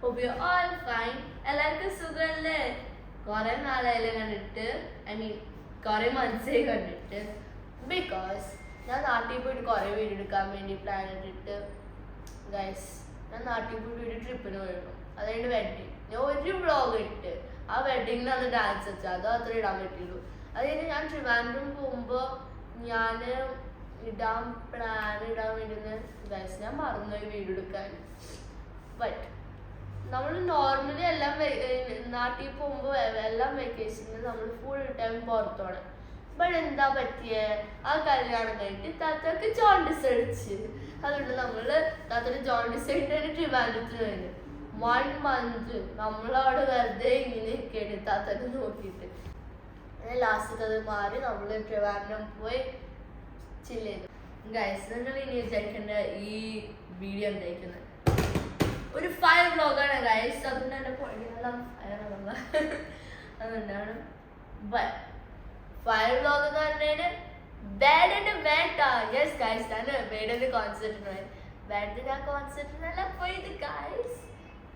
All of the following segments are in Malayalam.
Hope you're all fine. എല്ലാവർക്കും സുഖമല്ലേ? കുറെ നാളായാലും കണ്ടിട്ട്, കുറെ മനസ്സേ കണ്ടിട്ട്. ബിക്കോസ് ഞാൻ നാട്ടിൽ പോയിട്ട് കുറെ വീഡിയോ എടുക്കാൻ വേണ്ടി പ്ലാൻ ഇട്ടിട്ട് ഗൈസ്, ഞാൻ നാട്ടിൽ പോയിട്ട് ഒരു ട്രിപ്പിന് പോയിരുന്നു. അതായത് വെഡിങ്. ഞാൻ ഒരു വ്ളോഗ് ഇട്ട് ആ വെഡിങ്ങിന് അത് ഡാൻസ് വെച്ചാൽ അതോ അത്ര ഇടാൻ പറ്റുള്ളൂ. അത് കഴിഞ്ഞ് ഞാൻ ട്രിവാൻഡ്രം പോകുമ്പോൾ ഞാൻ ഇടാൻ വേണ്ടിയിരുന്ന ഗൈസ്, ഞാൻ മറന്നുപോയി വീഡിയോ എടുക്കാൻ. ബട്ട് നമ്മൾ നോർമലി എല്ലാം നാട്ടിൽ പോകുമ്പോൾ എല്ലാം വെക്കേഷനിൽ നമ്മൾ ഫുൾ ടൈം പുറത്തോണം. ബട്ട് എന്താ പറ്റിയേ, ആ കല്യാണം കഴിഞ്ഞിട്ട് താത്തക്ക് ജോണ്ടിസ് അടിച്ച്. അതുകൊണ്ട് നമ്മൾ താത്തക്ക് ജോണ്ടിസ് ആയിട്ട് ട്രിവാൻഡ്രത്തിന് കഴിഞ്ഞു 1 month നമ്മളവിടെ വെറുതെ ഇങ്ങനെ ഇരിക്കുകയാണ് താത്തക്ക് നോക്കിയിട്ട്. ലാസ്റ്റ് അത് മാറി നമ്മൾ ട്രിവാൻഡ്രം പോയി ചില്ല് ചെയ്തു. ഗൈസ്, നിങ്ങൾ ഇനി വിചാരിക്കേണ്ട ഈ വീഡിയോ എന്തായിരിക്കുന്നത് ഒരു ഫയർ വ്ളോഗാണ് ഗൈസ്. അതുകൊണ്ട് തന്നെ പൊളിയെല്ലാം ഫയറാണ്. അതുകൊണ്ടാണ് ഫയർ വ്ളോഗ് എന്ന് പറഞ്ഞാൽ ബാഡിന്റെ വേട്ട. യെസ് ഗൈസ്, ഞാൻ വേടന്റെ കോൺസെർട്ടിന് പോയി. ബാഡിന്റെ ആ കോൺസെർട്ടിനല്ല പോയത് ഗൈസ്,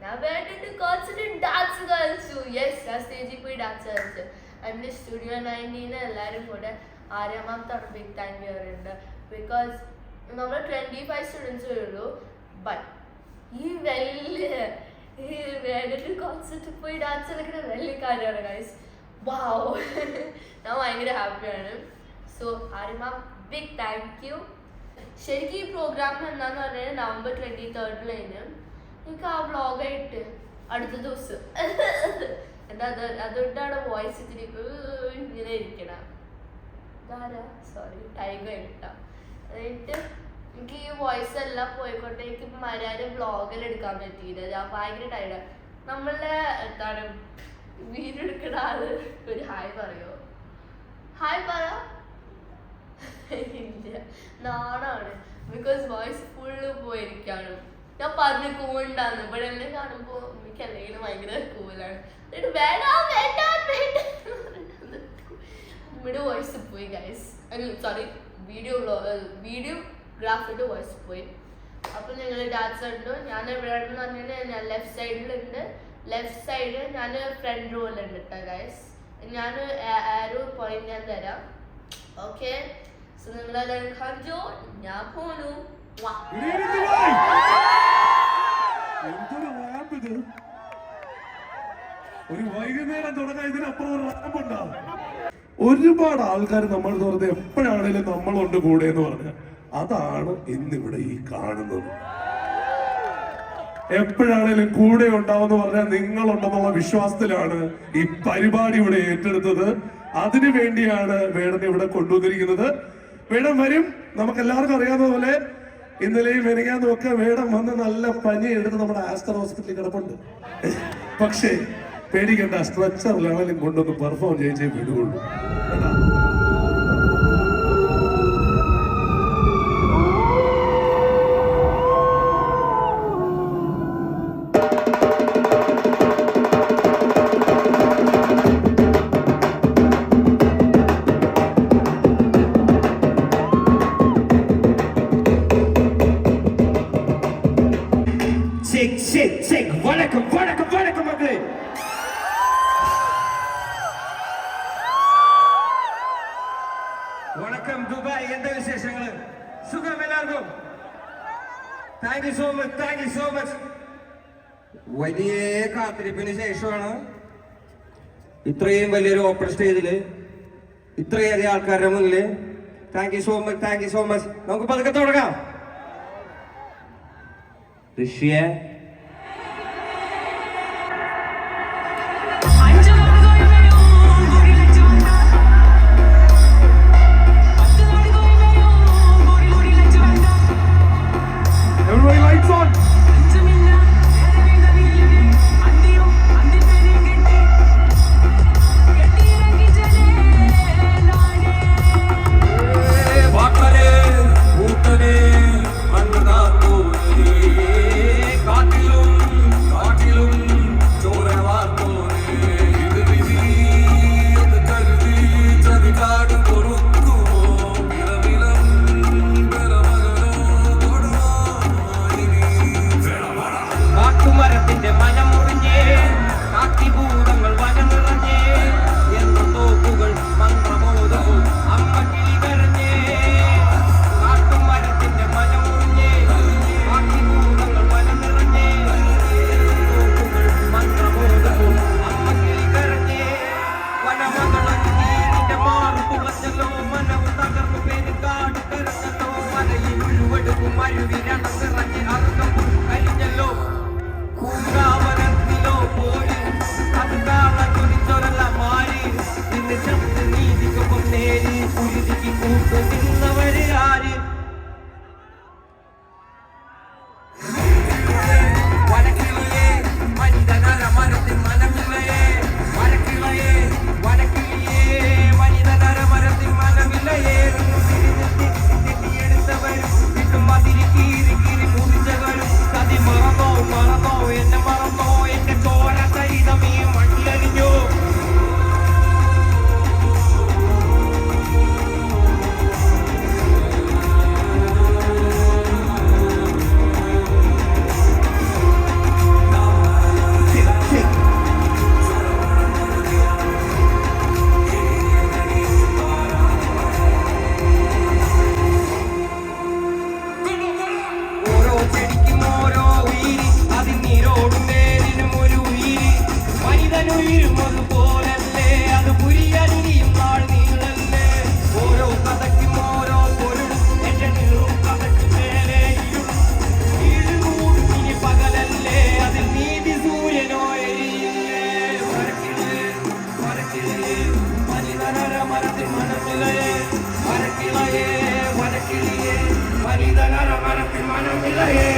ഞാൻ ബാഡിന്റെ കോൺസെർട്ടിൽ ഡാൻസ് കളിച്ചു. യെസ്, ഞാൻ സ്റ്റേജിൽ പോയി ഡാൻസ് കളിച്ചു. എൻ്റെ സ്റ്റുഡിയോ 19 എല്ലാവരും കൂടെ ആര്യാമാമത്താണ് ബിഗ് താങ്ക് യു പറയുന്നുണ്ട്. ബിക്കോസ് നമ്മൾ 25 സ്റ്റുഡൻസ് ഉള്ളൂ. ബട്ട് ഈ വേടന്റെ കോൺസെർട്ടിൽ പോയി ഡാൻസ് കളിക്കുന്ന വലിയ കാര്യമാണ് ഗൈസ്. വാവ്, ഞാൻ ഭയങ്കര ഹാപ്പിയാണ്. So Arya ma'am big thank you. ശരിക്കും ഈ പ്രോഗ്രാം എന്താന്ന് പറഞ്ഞാൽ November 23rd എനിക്ക് ആ വ്ളോഗായിട്ട് അടുത്ത ദിവസം എന്താ അതുകൊണ്ടാണ് വോയിസ് ഇത്തിരി ഇങ്ങനെ ഇരിക്കണം. സോറി, ടൈഗർ ഇട്ടാ. എന്നിട്ട് എനിക്ക് ഈ വോയിസ് എല്ലാം പോയിക്കോട്ടെ. എനിക്ക് മര്യാദ വ്ളോഗിൽ എടുക്കാൻ പറ്റിയില്ല. ഞാൻ ഭയങ്കര ടൈഡാണ്. നമ്മളുടെ എന്താണ് വീഡിയോ എടുക്കുന്ന ആള് ഒരു ഹായ് പറയോ? ഹായ് പറ. ഇല്ല, നാണാണ്. ബിക്കോസ് വോയിസ് ഫുള്ള് പോയിരിക്കാണ്. ഞാൻ പറഞ്ഞു കൂണ്ടാന്ന്. ഇവിടെ എന്നെ കാണുമ്പോൾ എനിക്ക് എന്തെങ്കിലും ഭയങ്കര കൂലാണ്. ഇവിടെ വോയിസ് പോയി ഗൈസ്. സോറി, വീഡിയോഗ്രാഫിയുടെ വോയിസ് പോയി. അപ്പോൾ നിങ്ങൾ ഡാൻസ് കണ്ടു. ഞാൻ എവിടെയാണെന്ന് പറഞ്ഞാൽ ഞാൻ ലെഫ്റ്റ് സൈഡിലുണ്ട്. ലെഫ്റ്റ് സൈഡ് ഞാൻ ഫ്രണ്ട് റോയിലുണ്ട് കേട്ടോ ഗൈസ്. ഞാൻ ആരോ പോയിന്റ് ഞാൻ തരാം. ഓക്കെ, സോ നിങ്ങളെല്ലാവരും കണ്ടോ? ഞാൻ പോണു. ഒരു വൈകുന്നേരം തുടങ്ങാൻ ഇതിനപ്പുറം റാമ്പുണ്ടാവും. ഒരുപാട് ആൾക്കാർ നമ്മൾ പറഞ്ഞത് എപ്പോഴാണേലും നമ്മളുണ്ട് കൂടെ എന്ന് പറഞ്ഞ അതാണ് ഇന്നിവിടെ ഈ കാണുന്നത്. എപ്പോഴാണേലും കൂടെ ഉണ്ടാവുമെന്ന് പറഞ്ഞാൽ നിങ്ങളുണ്ടെന്നുള്ള വിശ്വാസത്തിലാണ് ഈ പരിപാടി ഇവിടെ ഏറ്റെടുത്തത്. അതിനു വേണ്ടിയാണ് വേടനെ ഇവിടെ കൊണ്ടുവന്നിരിക്കുന്നത്. വേടം വരും. നമുക്ക് എല്ലാവർക്കും അറിയാവുന്ന പോലെ ഇന്നലെയും മെനങ്ങാന്നും ഒക്കെ വേടം വന്ന് നല്ല പനി എടുത്ത് നമ്മുടെ ആസ്റ്റർ ഹോസ്പിറ്റലിൽ കിടപ്പുണ്ട്. പക്ഷേ പേടിക്കേണ്ട, സ്ട്രെച്ചർ ലെവലിൽ കൊണ്ടൊന്ന് പെർഫോം ചെയ്യിച്ചേ വിടുകയുള്ളൂ. வணக்கம் வணக்கம் வணக்கம் மக்களே. வணக்கம் துபாய். எந்த விசேஷங்கள்? சுகம் எல்லாருக்கும்? Thank you so much, thank you so much. വലിയ കാത്തിരിപ്പിന് ശേഷമാണ് ഇത്രയും വലിയൊരു ഓപ്പൺ സ്റ്റേജില് ഇത്രയധികം ആൾക്കാരുടെ മുന്നില്. Thank you so much, thank you so much. നമുക്ക് പതുക്കെ തുടങ്ങാം. ഋഷിയെ காத்து തീരുമതുപോലല്ലേ അത് പുരിയരിയും നാൾ നീളല്ലേ ഓരോ കഥയ്ക്കും ഓരോ പൊരുൾ എന്റെ നീളും കഥയ്ക്ക് മേലെ ഇരുളും ഇനി പകലല്ലേ അതിൽ നീതി സൂര്യനോ എരിയില്ലേ വരക്കിളേ വരക്കിളേ മനിതനര മരത്തിൽ മനമില്ലയേ വരക്കിളയേ വരക്കിളിയേ മനിതനര മരത്തിൽ മനമില്ലയേ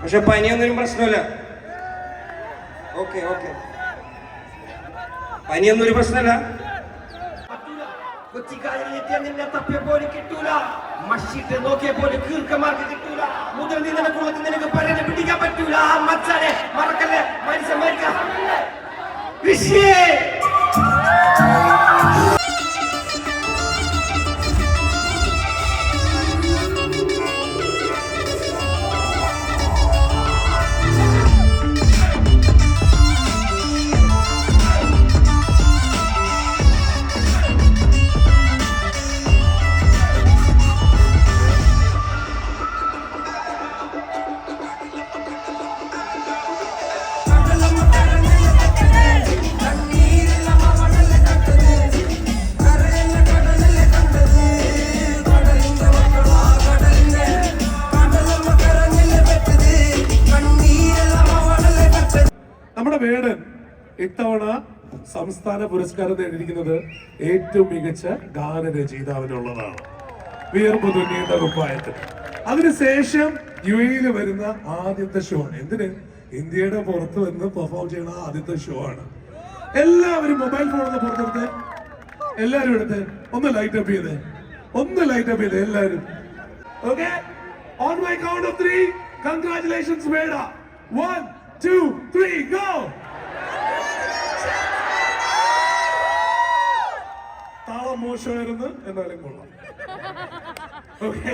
പക്ഷെ പനിയൊന്നും പ്രശ്നമില്ല. ഓക്കെ ഓക്കെ, പനിയൊന്നും ഒരു പ്രശ്നമല്ല. കൊച്ചിക്കാരിലെത്തിയ നിന്നെ തപ്പിയ പോലെ കിട്ടൂല, മഷിട്ട് നോക്കിയ പോലെ കീർക്കമാർക്ക് കിട്ടൂല, മുതൽ നിന്നെ കുളത്തിൽ നിനക്ക് പരനെ പിടിക്കാൻ പറ്റൂല. മച്ചാനെ മറക്കല്ലേ, മനുഷ്യ മരിക്കാം. നമ്മുടെ വേടൻ ഇത്തവണ സംസ്ഥാന പുരസ്കാരം നേടിയിരിക്കുന്നത് ഏറ്റവും മികച്ച ഗാനരചയിതാവിനുള്ളതാണ്, വിയർപ്പ് തുന്നിയുടെ കുപ്പായത്തിൽ. അതിനുശേഷം UAE വരുന്ന ആദ്യത്തെ ഷോ ആണ്. എന്തിന്? ഇന്ത്യയുടെ പുറത്ത് വന്ന് പെർഫോം ചെയ്യുന്ന ആദ്യത്തെ ഷോ ആണ്. എല്ലാവരും മൊബൈൽ ഫോൺ ഒന്ന് പുറത്തെടുത്ത്, എല്ലാവരും എടുത്ത് ഒന്ന് ലൈറ്റ് അപ്പ് ചെയ്ത്, എല്ലാവരും. Okay, on my count of 3, congratulations വേട. 1, 2, 3, go. താളം മോശമായിരുന്നു, എന്നാലും കൊള്ളാം. ഓക്കെ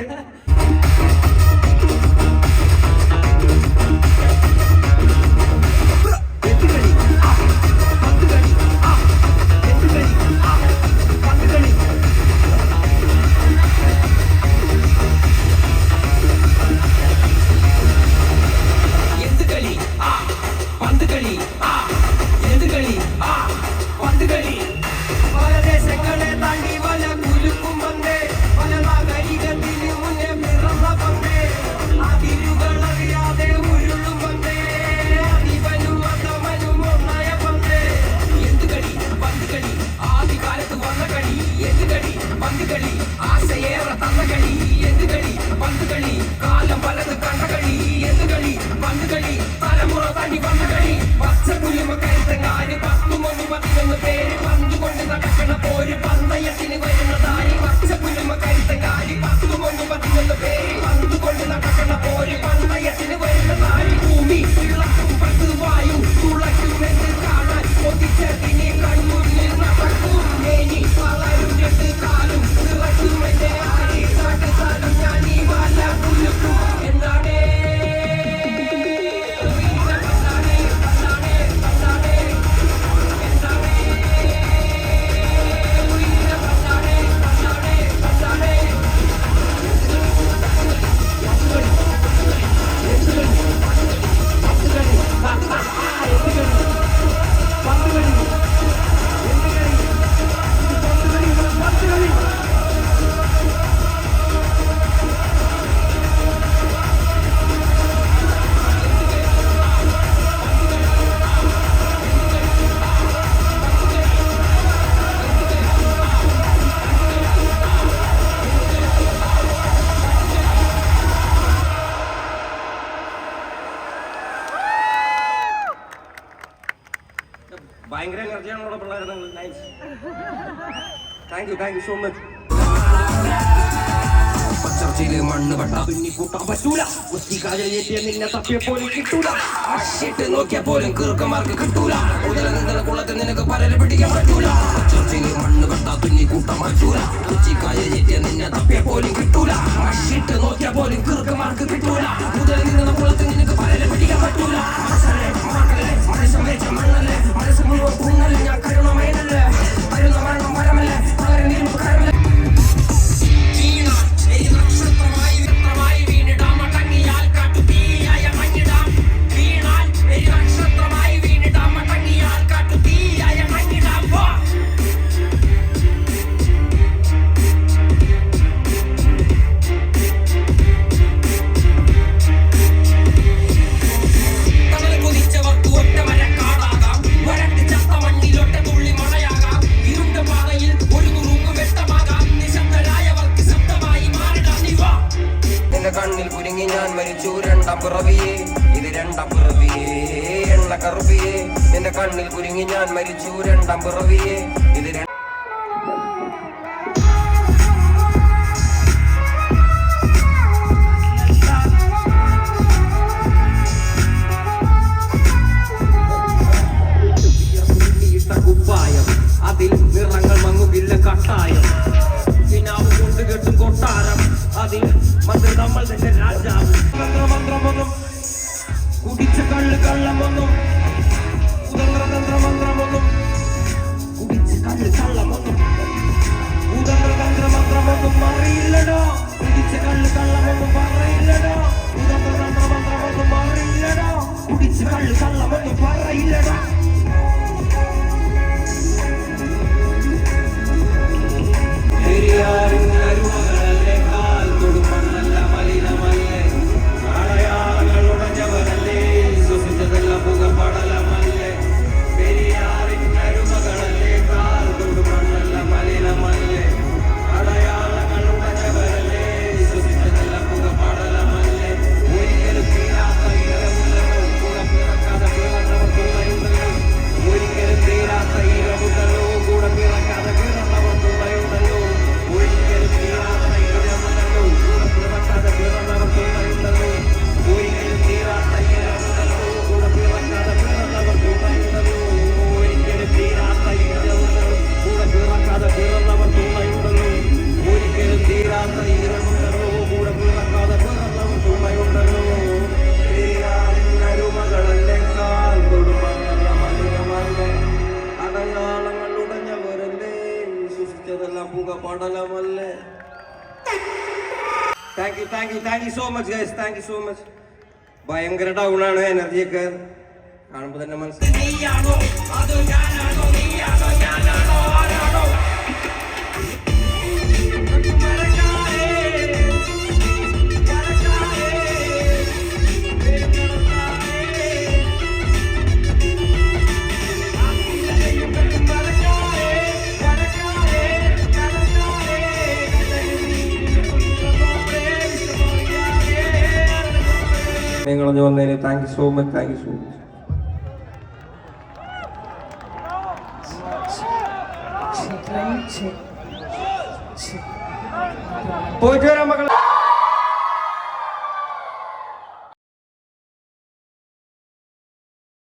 ഭയങ്കര എനർജിയാണോ പിള്ളേർ? Nice, thank you so much. ചർച്ചയില് മണ്ണ് വെട്ട തുന്നി കൂട്ടാൻ പറ്റൂല, ഒത്തിക്കാജേറ്റിയ നിന്നെ തപ്പിയപ്പോലും കിട്ടൂല, അഷിട്ട് നോക്കിയ പോലും കീർക്കന്മാർക്ക് കിട്ടൂല, ഉദര നിന്ന കുളത്തിൽ നിനക്ക് പലരെ പിടിക്കാൻ പറ്റൂല. ചർച്ചയില് മണ്ണ് വെട്ട തുന്നി കൂട്ടാൻ പറ്റൂല, ഒത്തിക്കാജേറ്റിയ നിന്നെ തപ്പിയപ്പോലും കിട്ടൂല, അഷിട്ട് നോക്കിയ പോലും കീർക്കന്മാർക്ക് കിട്ടൂല, ഉദര നിന്ന കുളത്തിൽ നിനക്ക് പലരെ പിടിക്കാൻ പറ്റൂല. മനുഷ്യൻ വെച്ച മണ്ണല്ലേ, മനസ്സ് മുഴുവൻ കുന്നല്ലേ, ഞാൻ കരുണമേനല്ലേ, വരുന്ന മരണം മരമല്ലേ, വളരെ നീരുമ്പ് കരമല്ലേ. കണ്ണിൽ കുരുങ്ങി ഞാൻ മരിച്ചു രണ്ടാം പിറവിയെ, ഇത് രണ്ടാം പിറവിയെ, എണ്ണ കറുപ്പിയെ. എന്റെ കണ്ണിൽ കുരുങ്ങി ഞാൻ മരിച്ചു രണ്ടാം പിറവിയെ, ഇത് കുപ്പായം, അതിൽ നിറങ്ങൾ മങ്ങുകില്ല കട്ടായം, പിന്നാവ് കൊണ്ട് കെട്ടും കൊട്ടാരം, അതിൽ മന്ത്രി നമ്മൾ തന്നെ രാജാവ്. മന്ത്രമൊന്നും കുടിച്ച കള്ളമൊന്നും, തന്ത്രമന്ത്രമൊന്നും കുടിച്ച കള്ളമൊന്നും, തന്ത്രമന്ത്രമൊന്നും അറിയില്ലടോ, കുടിച്ച കള്ളമൊന്നും പറയില്ലടോ, തന്ത്രമന്ത്രമൊന്നും അറിയില്ലടോ, കുടിച്ച കള്ളമൊന്നും പറയില്ലടോ. മലിനമല്ലേ, അടയാളങ്ങൾ ഉടഞ്ഞവരല്ലേ, ശ്വസിച്ചതെല്ലാം പുക thank you so much guys, thank you so much. ഭയങ്കര ഡൗൺ ആണ്, എനർജിയൊക്കെ കാണുമ്പോൾ തന്നെ നിങ്ങളൊന്ന് വന്നതിന് thank you so much, thank you so much. പോയിട്ട് വരാം മക്കളെ.